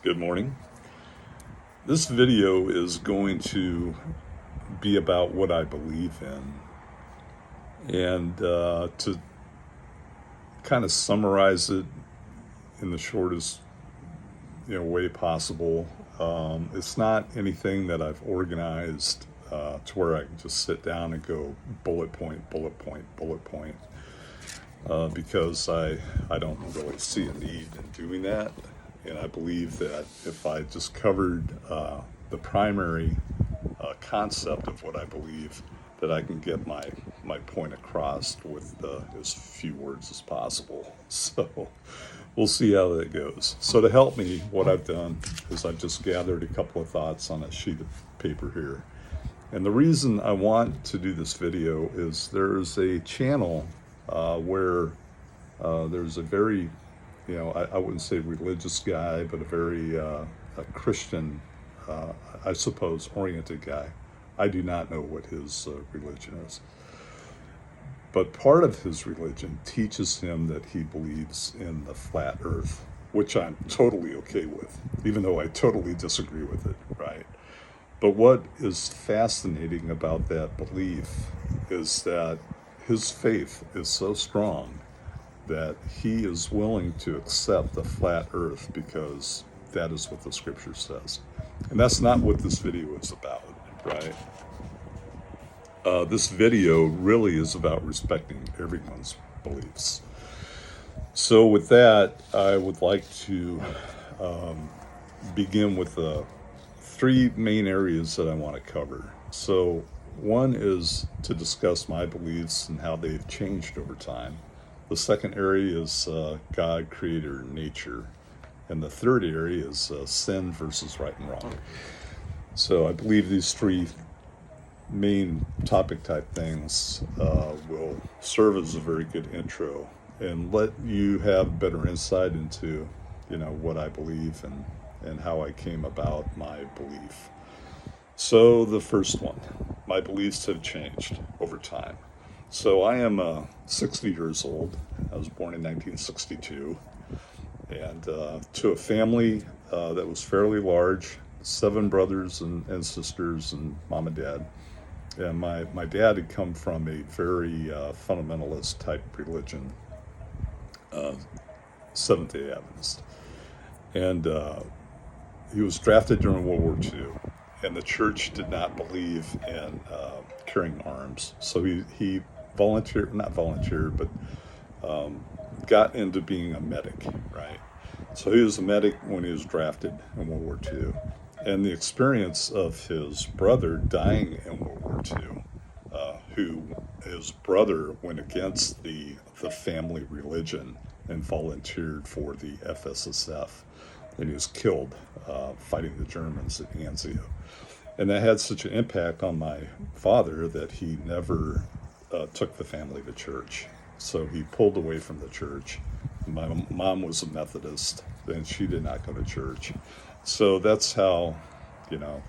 Good morning. This video is going to be about what I believe in, and to kind of summarize it in the shortest way possible. It's not anything that I've organized to where I can just sit down and go bullet point, bullet point, bullet point, because I don't really see a need in doing that. And I believe that if I just covered the primary concept of what I believe, that I can get my point across with as few words as possible. So we'll see how that goes. So to help me, what I've done is I've just gathered a couple of thoughts on a sheet of paper here. And the reason I want to do this video is there's a channel where there's a very I wouldn't say religious guy, but a very a Christian, I suppose, oriented guy. I do not know what his religion is. But part of his religion teaches him that he believes in the flat earth, which I'm totally okay with, even though I totally disagree with it, right? But what is fascinating about that belief is that his faith is so strong that he is willing to accept the flat earth because that is what the scripture says. And that's not what this video is about, right? This video really is about respecting everyone's beliefs. So with that, I would like to begin with the three main areas that I want to cover. So one is to discuss my beliefs and how they've changed over time. The second area is God, creator, nature. And the third area is sin versus right and wrong. So I believe these three main topic type things will serve as a very good intro and let you have better insight into, what I believe and how I came about my belief. So the first one, my beliefs have changed over time. So I am 60 years old. I was born in 1962, and to a family that was fairly large, 7 brothers and sisters and mom and dad. And my dad had come from a very fundamentalist type religion, Seventh-day Adventist. And he was drafted during World War II, and the church did not believe in carrying arms. So he got into being a medic, right? So he was a medic when he was drafted in World War II. And the experience of his brother dying in World War II, who his brother went against the family religion and volunteered for the FSSF. And he was killed fighting the Germans at Anzio. And that had such an impact on my father that he never took the family to church. So he pulled away from the church. My mom was a Methodist, and she did not go to church. So that's how,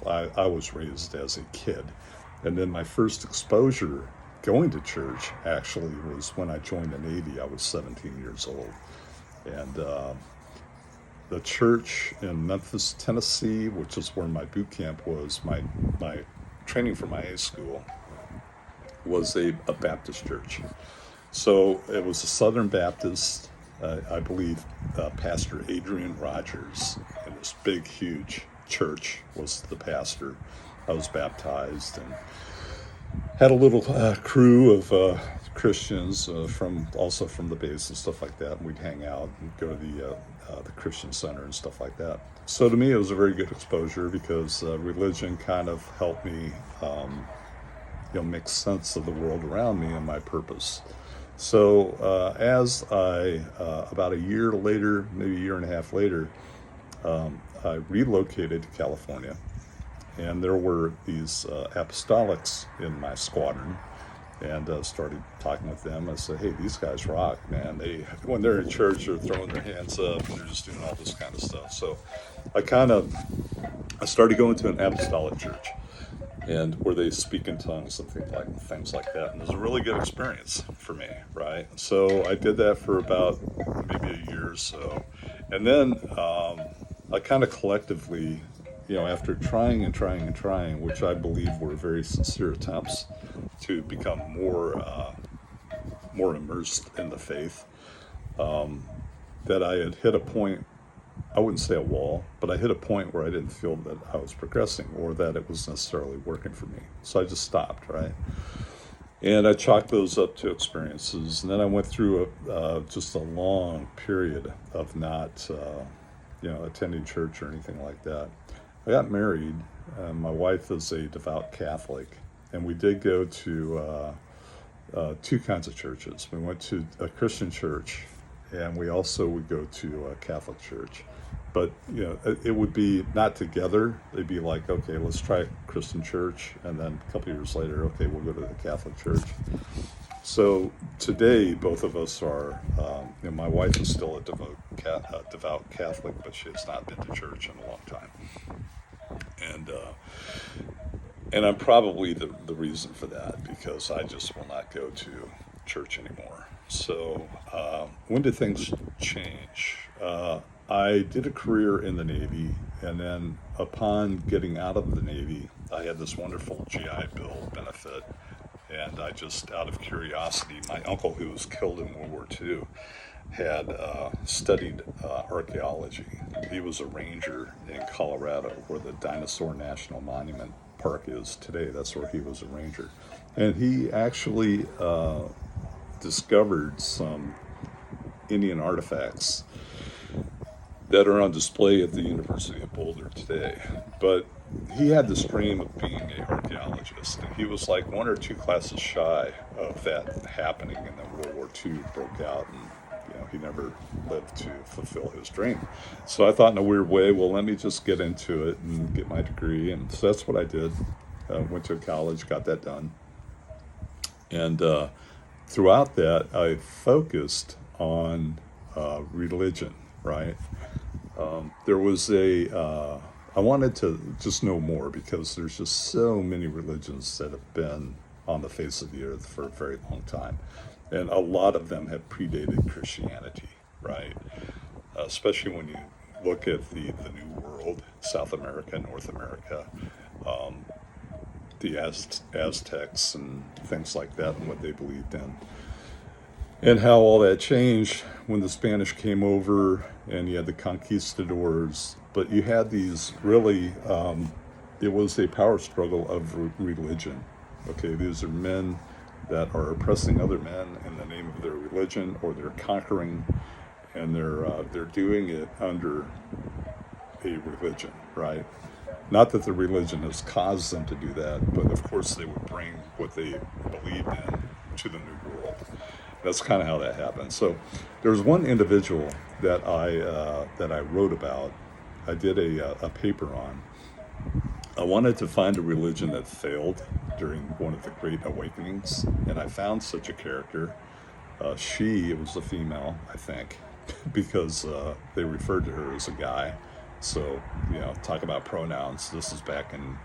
I was raised as a kid. And then my first exposure going to church actually was when I joined the Navy. I was 17 years old. And the church in Memphis, Tennessee, which is where my boot camp was, my training for my high school, was a Baptist church. So it was a Southern Baptist, I believe Pastor Adrian Rogers, in this big, huge church was the pastor. I was baptized and had a little crew of Christians from the base and stuff like that. And we'd hang out and go to the Christian Center and stuff like that. So to me, it was a very good exposure because religion kind of helped me make sense of the world around me and my purpose. So as I, about a year later, maybe a year and a half later, I relocated to California. And there were these apostolics in my squadron, and started talking with them. I said, hey, these guys rock, man. When they're in church, they're throwing their hands up, and they're just doing all this kind of stuff. So I started going to an apostolic church, and where they speak in tongues and things like that. And it was a really good experience for me, right? So I did that for about maybe a year or so. And then I kind of collectively, after trying and trying and trying, which I believe were very sincere attempts to become more immersed in the faith, that I had hit a point. I wouldn't say a wall, but I hit a point where I didn't feel that I was progressing or that it was necessarily working for me. So I just stopped, right? And I chalked those up to experiences. And then I went through just a long period of not, attending church or anything like that. I got married. My wife is a devout Catholic, and we did go to two kinds of churches. We went to a Christian church, and we also would go to a Catholic church. But it would be not together. They'd be like, okay, let's try Christian church, and then a couple years later, okay, we'll go to the Catholic church. So today, both of us are. My wife is still a devout Catholic, but she has not been to church in a long time, and I'm probably the reason for that, because I just will not go to church anymore. So when did things change? I did a career in the Navy, and then upon getting out of the Navy, I had this wonderful GI Bill benefit, and I just, out of curiosity, my uncle, who was killed in World War II, had studied archaeology. He was a ranger in Colorado, where the Dinosaur National Monument Park is today. That's where he was a ranger. And he actually discovered some Indian artifacts that are on display at the University of Boulder today. But he had this dream of being an archaeologist, and he was like one or two classes shy of that happening, and then World War II broke out, and he never lived to fulfill his dream. So I thought, in a weird way, well, let me just get into it and get my degree. And so that's what I did. Went to college, got that done. And throughout that, I focused on religion, right? There was I wanted to just know more, because there's just so many religions that have been on the face of the earth for a very long time. And a lot of them have predated Christianity, right? Especially when you look at the New World, South America, North America, the Aztecs and things like that, and what they believed in. And how all that changed when the Spanish came over, and you had the conquistadors. But you had these really, it was a power struggle of religion. Okay, these are men that are oppressing other men in the name of their religion, or they're conquering, and they're doing it under a religion, right? Not that the religion has caused them to do that, but of course they would bring what they believed in to the New World. That's kind of how that happened. So there was one individual that I wrote about. I did a paper on. I wanted to find a religion that failed during one of the Great Awakenings, and I found such a character. It was a female, I think, because they referred to her as a guy. So, talk about pronouns. This is back in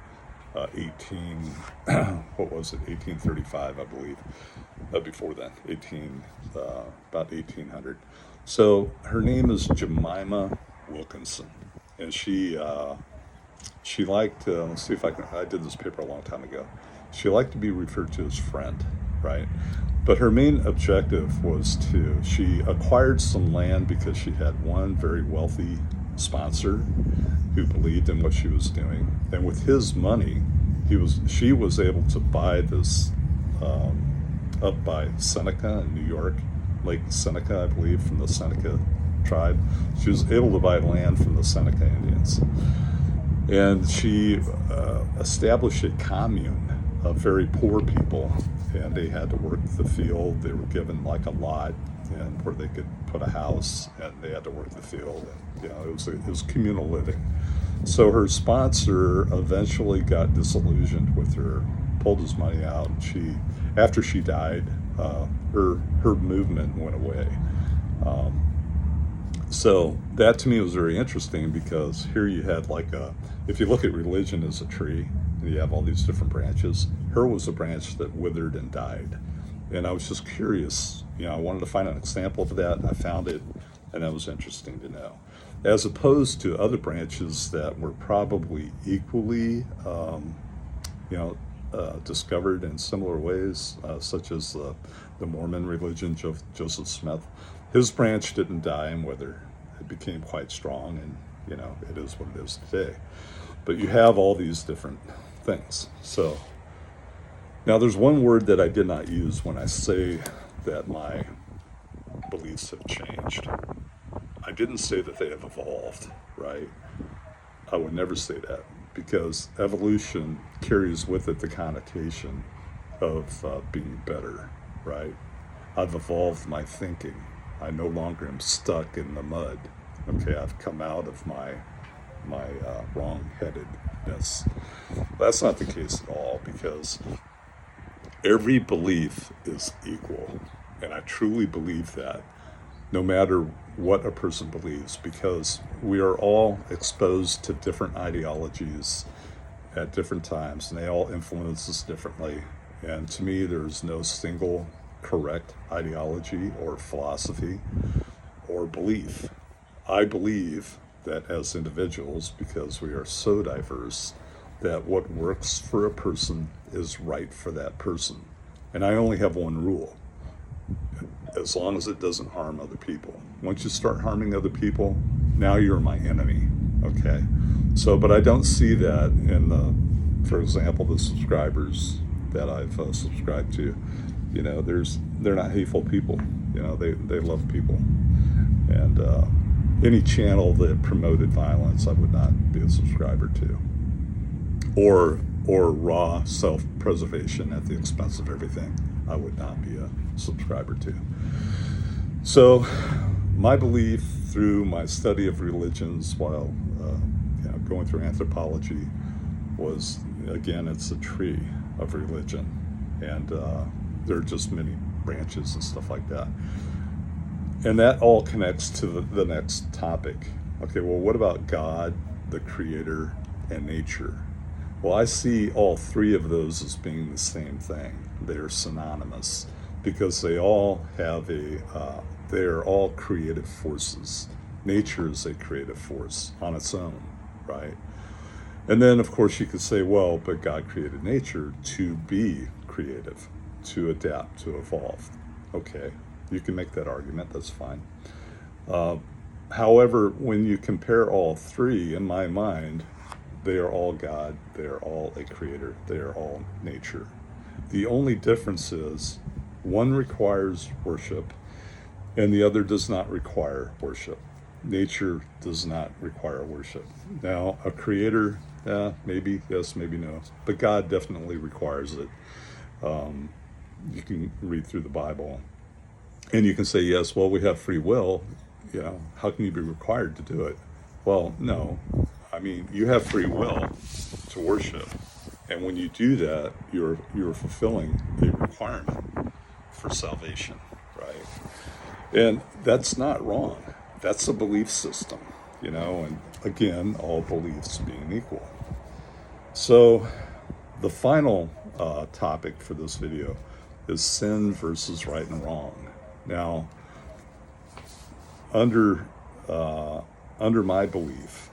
1835, I believe. Before then, about 1800. So her name is Jemima Wilkinson, and she liked, let's see if I did this paper a long time ago. She liked to be referred to as friend, right? But her main objective was she acquired some land because she had one very wealthy sponsor who believed in what she was doing. And with his money, she was able to buy this up by Seneca in New York, Lake Seneca, I believe, from the Seneca tribe. She was able to buy land from the Seneca Indians. And she established a commune of very poor people, and they had to work the field. They were given like a lot, and where they could put a house, and they had to work the field. And, it was communal living. So her sponsor eventually got disillusioned with her, pulled his money out, and after she died, her movement went away. So that to me was very interesting, because here you had if you look at religion as a tree, and you have all these different branches, her was a branch that withered and died. And I was just curious, I wanted to find an example of that. I found it, and that was interesting to know. as opposed to other branches that were probably equally, you know, discovered in similar ways, such as the Mormon religion. Joseph Smith, his branch didn't die in weather; it became quite strong, and you know, it is what it is today. But you have all these different things. So now there's one word that I did not use when I say that my beliefs have changed. I didn't say that they have evolved, right? I would never say that, because evolution carries with it the connotation of being better, right? I've evolved my thinking. I no longer am stuck in the mud. Okay, I've come out of my wrong-headedness. That's not the case at all, because every belief is equal, and I truly believe that, no matter what a person believes, because we are all exposed to different ideologies at different times, and they all influence us differently. And to me, there's no single correct ideology or philosophy or belief. I believe that as individuals, because we are so diverse, that what works for a person is right for that person. And I only have one rule: as long as it doesn't harm other people. Once you start harming other people, now you're my enemy, okay? So, but I don't see that in for example, the subscribers that I've subscribed to. You know, they're not hateful people. You know, they love people. And any channel that promoted violence, I would not be a subscriber to. Or raw self-preservation at the expense of everything, I would not be a subscriber to. So my belief through my study of religions while you know, going through anthropology was, again, it's a tree of religion, and there are just many branches and stuff like that. And that all connects to the next topic. Okay, well, what about God, the Creator, and nature? Well, I see all three of those as being the same thing. They're synonymous, because they all have they're all creative forces. Nature is a creative force on its own, right? And then, of course, you could say, well, but God created nature to be creative, to adapt, to evolve. Okay, you can make that argument, that's fine. However, when you compare all three, in my mind, they are all God, they are all a creator, they are all nature. The only difference is one requires worship and the other does not require worship. Nature does not require worship. Now, a creator, maybe yes, maybe no, but God definitely requires it. You can read through the Bible and you can say, yes, well, we have free will. You know, how can you be required to do it? Well, no. I mean, you have free will to worship, and when you do that, you're fulfilling a requirement for salvation, right? And that's not wrong. That's a belief system, you know, and again, all beliefs being equal. So the final topic for this video is sin versus right and wrong. Now, under my belief,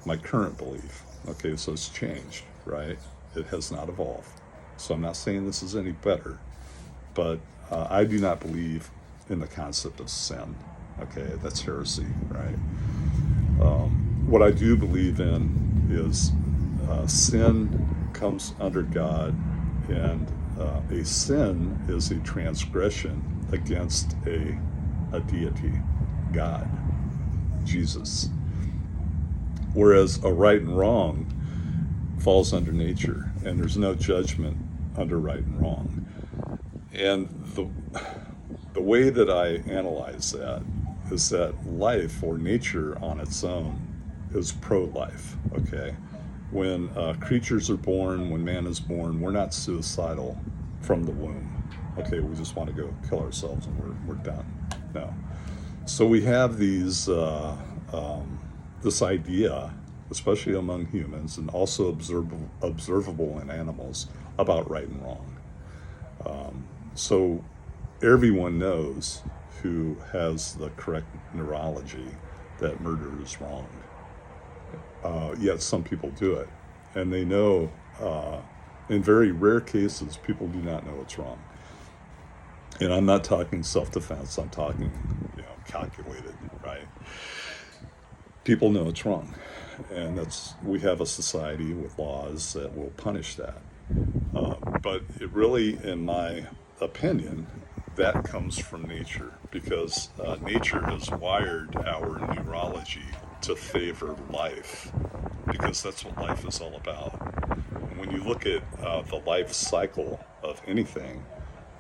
my current belief, okay, so it's changed, right? It has not evolved. So I'm not saying this is any better, but I do not believe in the concept of sin. Okay, that's heresy, right? What I do believe in is sin comes under God, and a sin is a transgression against a deity, God, Jesus. Whereas a right and wrong falls under nature, and there's no judgment under right and wrong. And the way that I analyze that is that life, or nature on its own, is pro-life, okay? When creatures are born, when man is born, we're not suicidal from the womb. Okay, we just want to go kill ourselves and we're done. No. So we have these this idea, especially among humans, and also observable in animals, about right and wrong. So everyone knows, who has the correct neurology, that murder is wrong. Yet some people do it. And they know, in very rare cases, people do not know it's wrong. And I'm not talking self-defense, I'm talking, calculated, right? People know it's wrong. And we have a society with laws that will punish that. But it really, in my opinion, that comes from nature, because nature has wired our neurology to favor life, because that's what life is all about. And when you look at the life cycle of anything,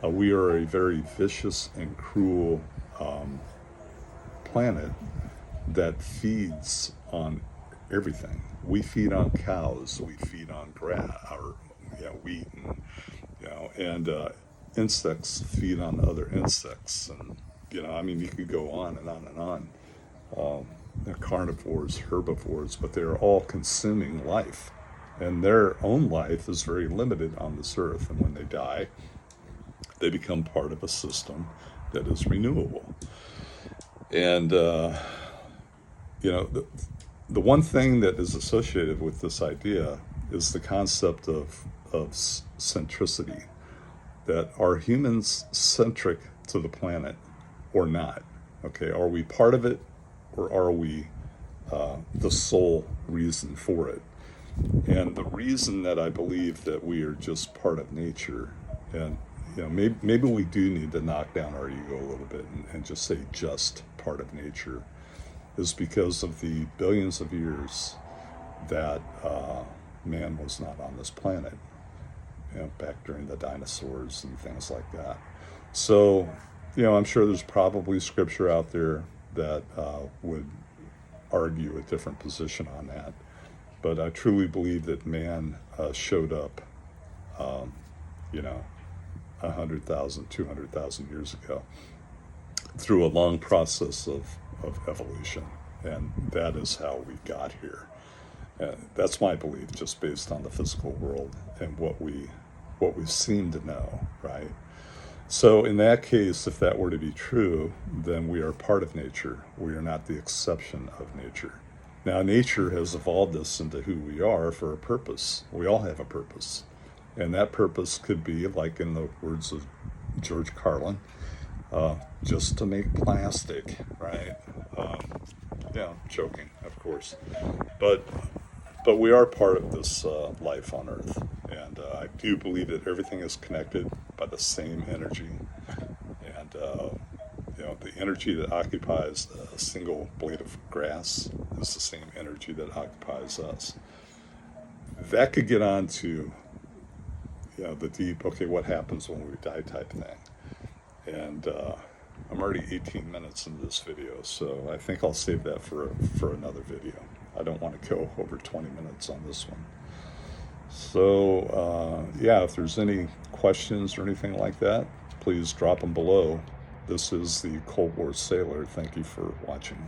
we are a very vicious and cruel planet that feeds on everything. We feed on cows, we feed on grass, or wheat, and insects feed on other insects, and you could go on and on and on. They're carnivores, herbivores, but they're all consuming life, and their own life is very limited on this earth. And when they die, they become part of a system that is renewable. And the one thing that is associated with this idea is the concept of centricity. That are humans centric to the planet or not? Okay, are we part of it, or are we the sole reason for it? And the reason that I believe that we are just part of nature, and maybe we do need to knock down our ego a little bit and just say just part of nature, is because of the billions of years that man was not on this planet. Back during the dinosaurs and things like that. So, I'm sure there's probably scripture out there that would argue a different position on that. But I truly believe that man showed up, 100,000, 200,000 years ago through a long process of evolution. And that is how we got here. That's my belief, just based on the physical world and what we seem to know, right? So in that case, if that were to be true, then we are part of nature. We are not the exception of nature. Now, nature has evolved us into who we are for a purpose. We all have a purpose. And that purpose could be, like in the words of George Carlin, just to make plastic, right? Joking, of course. But we are part of this life on Earth, and I do believe that everything is connected by the same energy, and the energy that occupies a single blade of grass is the same energy that occupies us. That could get on to the deep, okay, what happens when we die type thing, and I'm already 18 minutes into this video, so I think I'll save that for another video. I don't want to go over 20 minutes on this one. So, if there's any questions or anything like that, please drop them below. This is the Cold War Sailor. Thank you for watching.